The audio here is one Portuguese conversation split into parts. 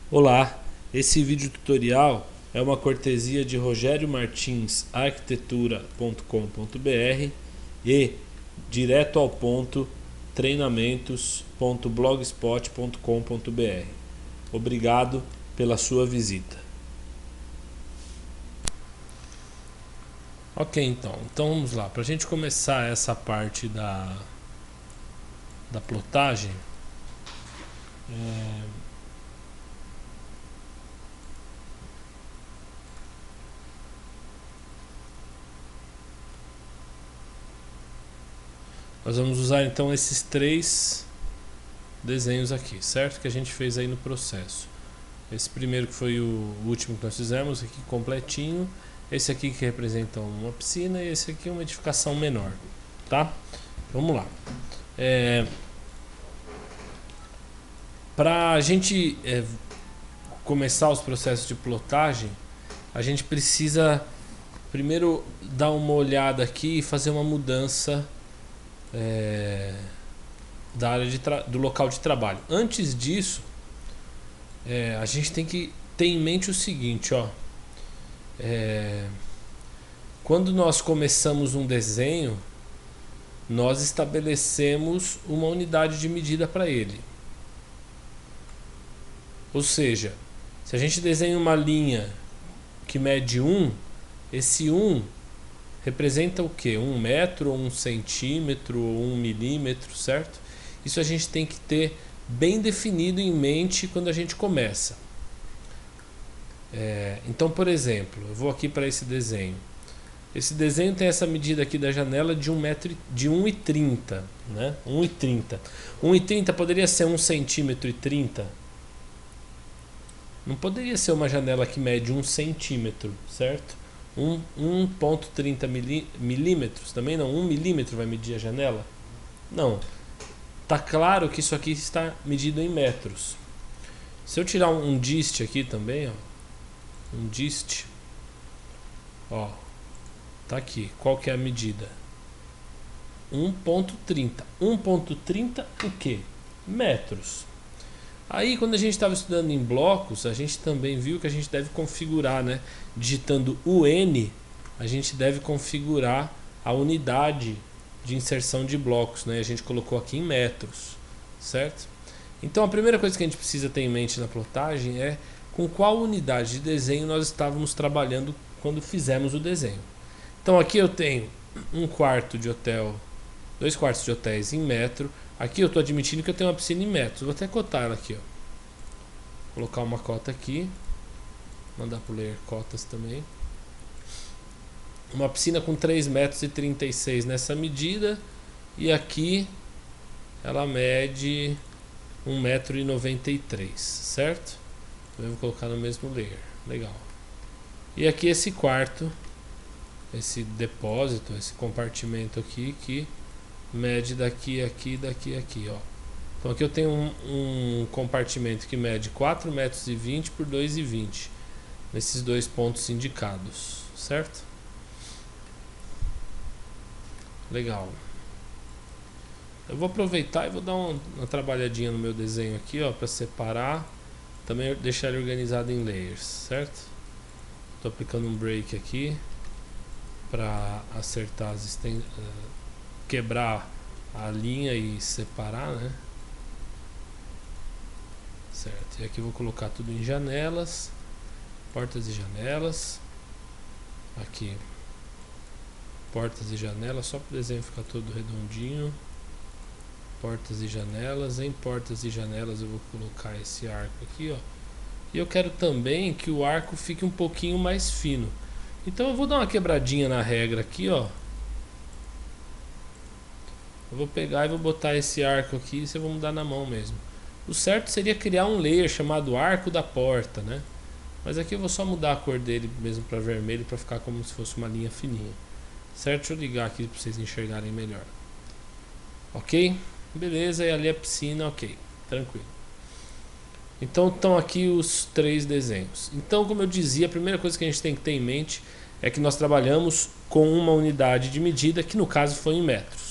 Olá, esse vídeo tutorial é uma cortesia de Rogério Martins Arquitetura.com.br e direto ao ponto treinamentos.blogspot.com.br. Obrigado pela sua visita. Ok, então vamos lá. Para a gente começar essa parte da plotagem, nós vamos usar então esses três desenhos aqui, certo? Que a gente fez aí no processo. Esse primeiro que foi o último que nós fizemos aqui completinho, esse aqui que representa uma piscina e esse aqui uma edificação menor, tá? Vamos lá. Para a gente começar os processos de plotagem, a gente precisa primeiro dar uma olhada aqui e fazer uma mudança da área do local de trabalho. Antes disso, a gente tem que ter em mente o seguinte, ó. Quando nós começamos um desenho, nós estabelecemos uma unidade de medida para ele. Ou seja, se a gente desenha uma linha que mede 1, esse 1 representa o que? 1 metro, ou 1 centímetro, ou 1 milímetro, certo? Isso a gente tem que ter bem definido em mente quando a gente começa. Então, por exemplo, eu vou aqui para esse desenho. Esse desenho tem essa medida aqui da janela de 1,30, né? 1,30. 1,30 poderia ser 1 centímetro e 30? Não poderia ser uma janela que mede 1 centímetro, certo? 1,30 milímetros também não? 1 milímetro vai medir a janela? Não. Tá claro que isso aqui está medido em metros. Se eu tirar um dist aqui também, ó, um dist, ó, tá aqui. Qual que é a medida? 1,30. 1,30 o que? Metros. Aí, quando a gente estava estudando em blocos, a gente também viu que a gente deve configurar, né? Digitando UN, a gente deve configurar a unidade de inserção de blocos, né? A gente colocou aqui em metros, certo? Então, a primeira coisa que a gente precisa ter em mente na plotagem é com qual unidade de desenho nós estávamos trabalhando quando fizemos o desenho. Então, aqui eu tenho 1 quarto de hotel, 2 quartos de hotéis em metro. Aqui eu estou admitindo que eu tenho uma piscina em metros. Vou até cotar ela aqui, ó. Colocar uma cota aqui. Mandar para o layer cotas também. Uma piscina com 3,36 metros nessa medida. E aqui ela mede 1,93 m, certo? Também vou colocar no mesmo layer. Legal. E aqui esse quarto, esse depósito, esse compartimento aqui que mede daqui, aqui, daqui, aqui, ó. Então aqui eu tenho um compartimento que mede 4,20 metros por 2,20 nesses dois pontos indicados, certo? Legal. Eu vou aproveitar e vou dar uma trabalhadinha no meu desenho aqui, ó, para separar, também deixar ele organizado em layers, certo? Estou aplicando um break aqui para acertar as quebrar a linha e separar, né? Certo. E aqui eu vou colocar tudo em janelas, portas e janelas. Aqui, portas e janelas, só para o desenho ficar todo redondinho. Portas e janelas. Em portas e janelas eu vou colocar esse arco aqui, ó. E eu quero também que o arco fique um pouquinho mais fino. Então eu vou dar uma quebradinha na regra aqui, ó. Eu vou pegar e vou botar esse arco aqui e você vai mudar na mão mesmo. O certo seria criar um layer chamado arco da porta, né? Mas aqui eu vou só mudar a cor dele mesmo para vermelho para ficar como se fosse uma linha fininha. Certo? Deixa eu ligar aqui para vocês enxergarem melhor. Ok? Beleza, e ali a piscina, ok. Tranquilo. Então estão aqui os três desenhos. Então, como eu dizia, a primeira coisa que a gente tem que ter em mente é que nós trabalhamos com uma unidade de medida que no caso foi em metros.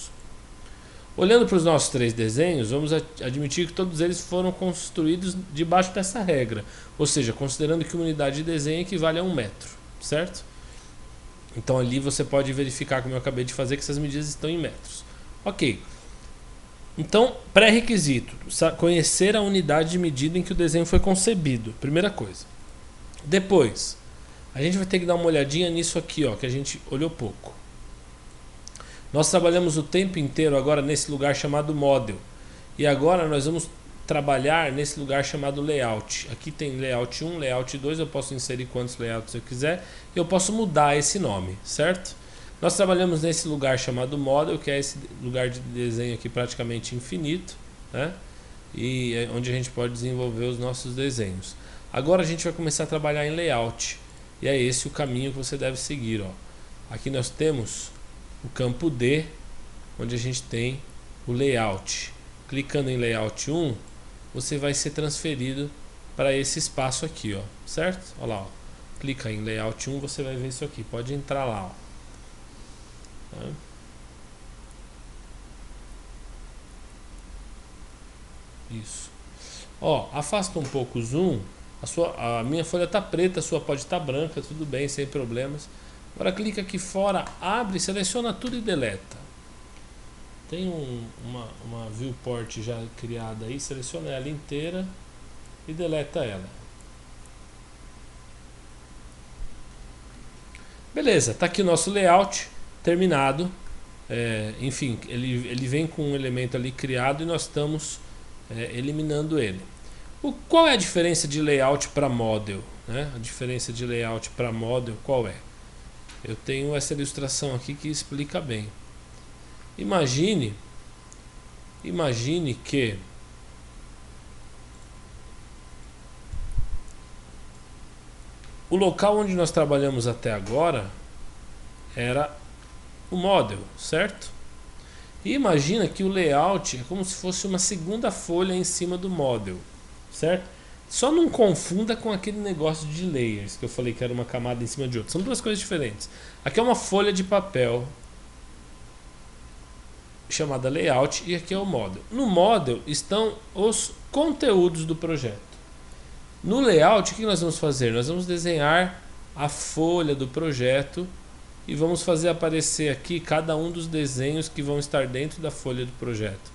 Olhando para os nossos 3 desenhos, vamos admitir que todos eles foram construídos debaixo dessa regra, ou seja, considerando que uma unidade de desenho equivale a 1 metro, certo? Então ali você pode verificar, como eu acabei de fazer, que essas medidas estão em metros. Ok. Então, pré-requisito, conhecer a unidade de medida em que o desenho foi concebido, primeira coisa. Depois, a gente vai ter que dar uma olhadinha nisso aqui, ó, que a gente olhou pouco. Nós trabalhamos o tempo inteiro agora nesse lugar chamado Model. E agora nós vamos trabalhar nesse lugar chamado Layout. Aqui tem Layout 1, Layout 2, eu posso inserir quantos layouts eu quiser. E eu posso mudar esse nome, certo? Nós trabalhamos nesse lugar chamado Model, que é esse lugar de desenho aqui praticamente infinito, né? E é onde a gente pode desenvolver os nossos desenhos. Agora a gente vai começar a trabalhar em Layout. E é esse o caminho que você deve seguir, ó. Aqui nós temos o campo D, onde a gente tem o Layout. Clicando em Layout 1, você vai ser transferido para esse espaço aqui, ó, certo? Olha lá, ó. Clica em Layout 1, você vai ver isso aqui. Pode entrar lá, ó. Isso. Ó, afasta um pouco o zoom. A minha folha está preta, a sua pode estar branca, tudo bem, sem problemas. Agora clica aqui fora, abre, seleciona tudo e deleta. Tem uma viewport já criada aí, seleciona ela inteira e deleta ela. Beleza, tá aqui o nosso layout terminado. Enfim, ele vem com um elemento ali criado e nós estamos eliminando ele. Qual é a diferença de layout para model, né? A diferença de layout para model qual é? Eu tenho essa ilustração aqui que explica bem. Imagine que o local onde nós trabalhamos até agora era o model, certo? E imagina que o layout é como se fosse uma segunda folha em cima do model, certo? Só não confunda com aquele negócio de layers que eu falei que era uma camada em cima de outra. São duas coisas diferentes. Aqui é uma folha de papel chamada layout e aqui é o model. No model estão os conteúdos do projeto. No layout, o que nós vamos fazer? Nós vamos desenhar a folha do projeto e vamos fazer aparecer aqui cada um dos desenhos que vão estar dentro da folha do projeto.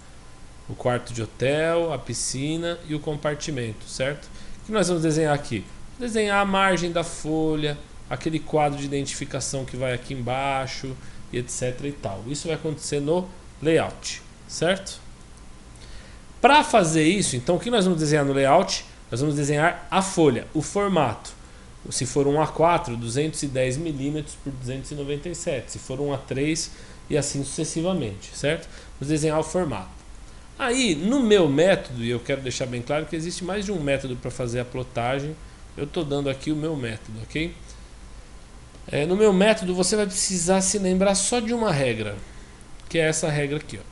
O quarto de hotel, a piscina e o compartimento, certo? O que nós vamos desenhar aqui? Desenhar a margem da folha, aquele quadro de identificação que vai aqui embaixo, e etc e tal. Isso vai acontecer no layout, certo? Para fazer isso, então, o que nós vamos desenhar no layout? Nós vamos desenhar a folha, o formato. Se for um A4, 210 mm por 297. Se for um A3 e assim sucessivamente, certo? Vamos desenhar o formato. Aí, no meu método, e eu quero deixar bem claro que existe mais de um método para fazer a plotagem, eu estou dando aqui o meu método, ok? No meu método, você vai precisar se lembrar só de uma regra, que é essa regra aqui, ó.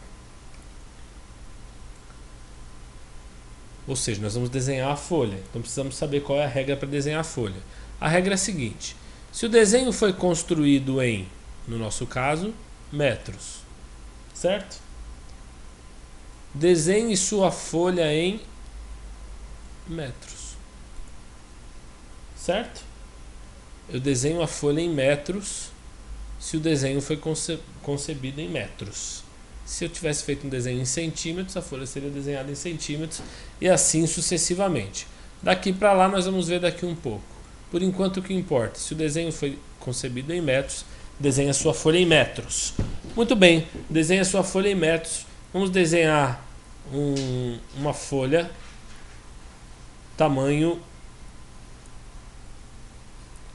Ou seja, nós vamos desenhar a folha, então precisamos saber qual é a regra para desenhar a folha. A regra é a seguinte: se o desenho foi construído em, no nosso caso, metros, certo? Desenhe sua folha em metros, certo? Eu desenho a folha em metros se o desenho foi concebido em metros. Se eu tivesse feito um desenho em centímetros, a folha seria desenhada em centímetros e assim sucessivamente. Daqui para lá nós vamos ver daqui um pouco. Por enquanto o que importa, se o desenho foi concebido em metros, desenhe a sua folha em metros. Muito bem, desenhe a sua folha em metros. Vamos desenhar uma folha tamanho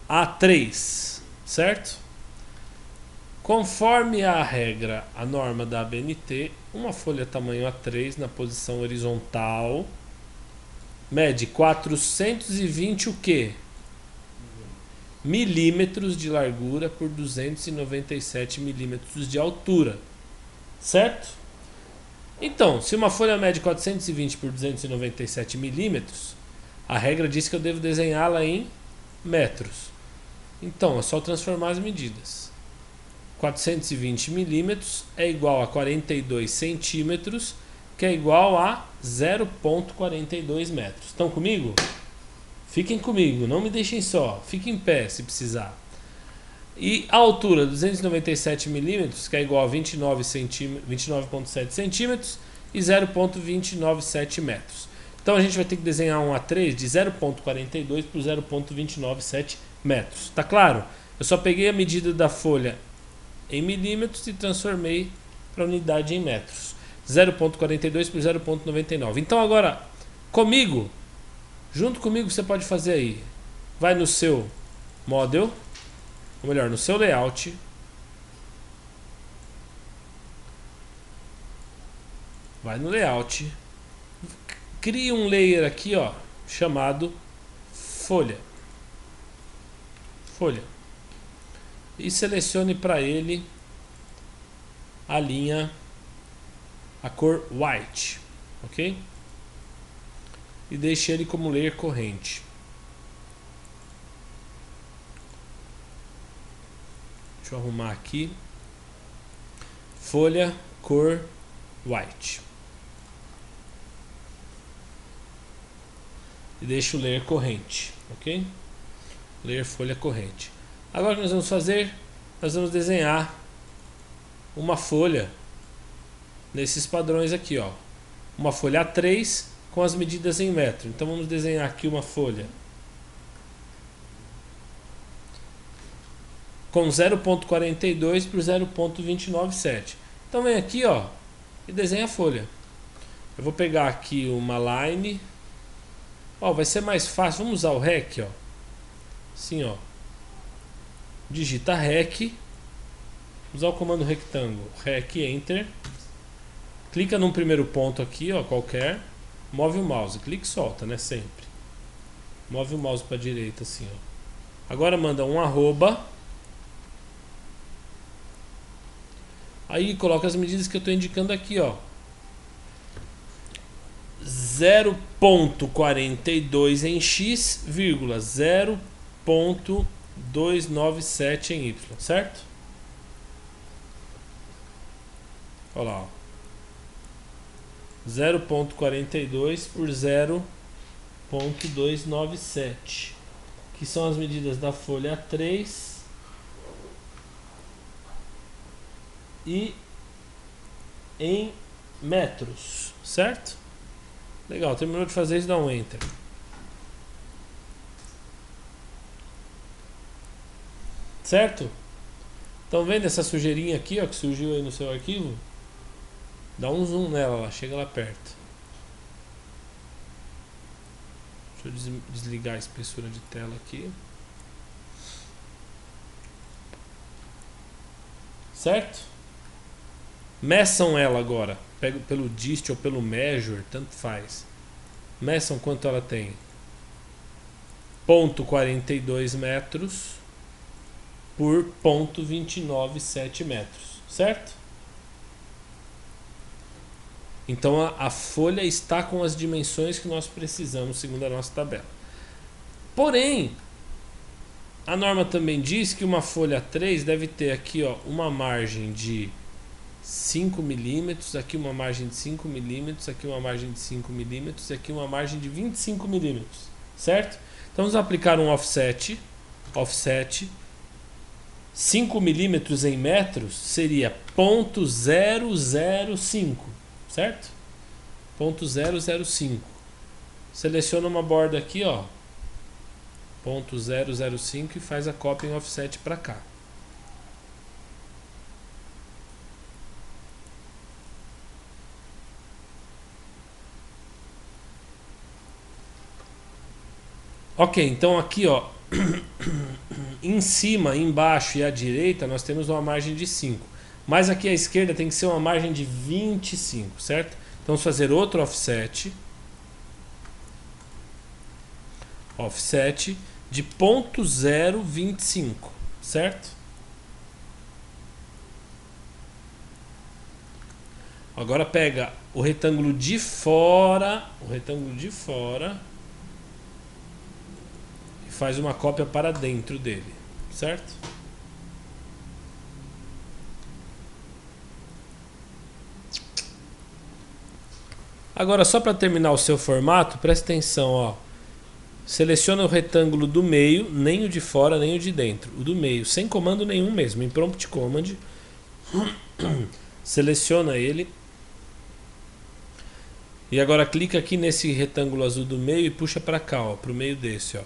A3, certo? Conforme a regra, a norma da ABNT, uma folha tamanho A3 na posição horizontal mede 420 o quê? Milímetros de largura por 297 milímetros de altura, certo? Então, se uma folha mede 420 por 297 milímetros, a regra diz que eu devo desenhá-la em metros. Então, é só transformar as medidas. 420 milímetros é igual a 42 centímetros, que é igual a 0,42 metros. Estão comigo? Fiquem comigo, não me deixem só. Fiquem em pé se precisar. E a altura, 297 milímetros, que é igual a 29,7 centímetros e 0,297 metros. Então a gente vai ter que desenhar um A3 de 0,42 por 0,297 metros. Tá claro? Eu só peguei a medida da folha em milímetros e transformei para a unidade em metros. 0,42 por 0,99. Então agora, comigo, junto comigo você pode fazer aí. Vai no seu model, ou melhor, no seu layout. Vai no layout. Cria um layer aqui, ó, chamado folha. Folha. E selecione para ele a linha, a cor white, ok? E deixe ele como layer corrente. Deixa eu arrumar aqui. Folha, cor white. E deixa o layer corrente, ok? Layer folha corrente. Agora o que nós vamos fazer? Nós vamos desenhar uma folha nesses padrões aqui, ó. Uma folha A3 com as medidas em metro. Então vamos desenhar aqui uma folha com 0,42 por 0,297. Então vem aqui, ó, e desenha a folha. Eu vou pegar aqui uma line. Ó, vai ser mais fácil. Vamos usar o REC, ó. Assim, ó. Digita REC. Usar o comando retângulo. REC Enter. Clica num primeiro ponto aqui, ó, qualquer. Move o mouse. Clica e solta, né? Sempre. Move o mouse para a direita, assim, ó. Agora manda um arroba. Aí coloca as medidas que eu estou indicando aqui, ó. 0,42 em x, 0,297 em y, certo? Olha lá, ó. 0,42 por 0,297, que são as medidas da folha 3 e em metros, certo? Legal, terminou de fazer isso, dá um Enter. Certo? Estão vendo essa sujeirinha aqui, ó, que surgiu aí no seu arquivo? Dá um zoom nela lá, chega lá perto. Deixa eu desligar a espessura de tela aqui. Certo? Meçam ela agora. Pega pelo dist ou pelo measure, tanto faz. Meçam quanto ela tem. 0,42 metros por 0,297 metros, certo? Então a folha está com as dimensões que nós precisamos segundo a nossa tabela. Porém, a norma também diz que uma folha 3 deve ter aqui, ó, uma margem de 5 milímetros, aqui uma margem de 5 milímetros, aqui uma margem de 5 milímetros e aqui uma margem de 25 milímetros, certo? Então vamos aplicar um offset. 5 milímetros em metros seria 0,005, certo? 0,005. Seleciona uma borda aqui, ó, 0,005 e faz a cópia em offset para cá. Ok, então aqui, ó, em cima, embaixo e à direita nós temos uma margem de 5. Mas aqui à esquerda tem que ser uma margem de 25, certo? Então vamos fazer outro offset. Offset de 0,025, certo? Agora pega o retângulo de fora, faz uma cópia para dentro dele, certo? Agora, só para terminar o seu formato, presta atenção, ó. Seleciona o retângulo do meio, nem o de fora, nem o de dentro. O do meio, sem comando nenhum mesmo, em Prompt Command. Seleciona ele. E agora clica aqui nesse retângulo azul do meio e puxa para cá, ó, pro meio desse, ó.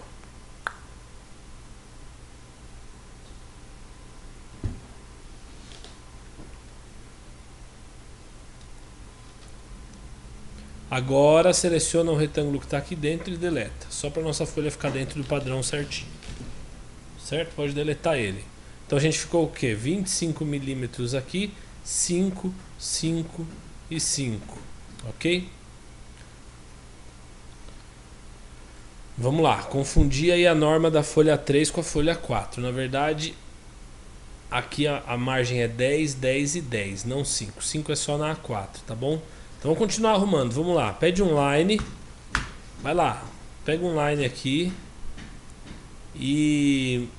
Agora seleciona o retângulo que está aqui dentro e deleta, só para nossa folha ficar dentro do padrão certinho. Certo? Pode deletar ele. Então a gente ficou o que? 25 milímetros aqui, 5, 5 e 5. Ok? Vamos lá, confundir aí a norma da folha 3 com a folha 4. Na verdade, aqui a margem é 10, 10 e 10, não 5. 5 é só na A4, tá bom? Então vamos continuar arrumando, vamos lá. Pede um line, vai lá, pega um line aqui e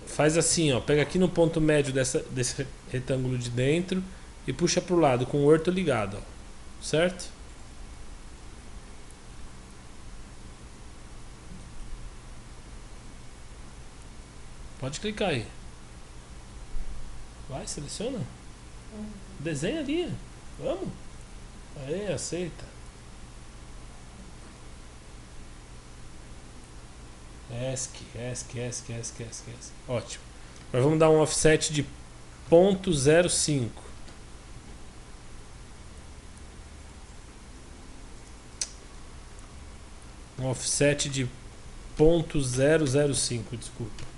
faz assim, ó. Pega aqui no ponto médio desse retângulo de dentro e puxa para o lado com o orto ligado, ó. Certo? Pode clicar aí. Vai, seleciona. Desenha ali. Vamos. Aí, aceita. ESC. Ótimo. Agora vamos dar um offset de 0.05. Um offset de 0.005, desculpa.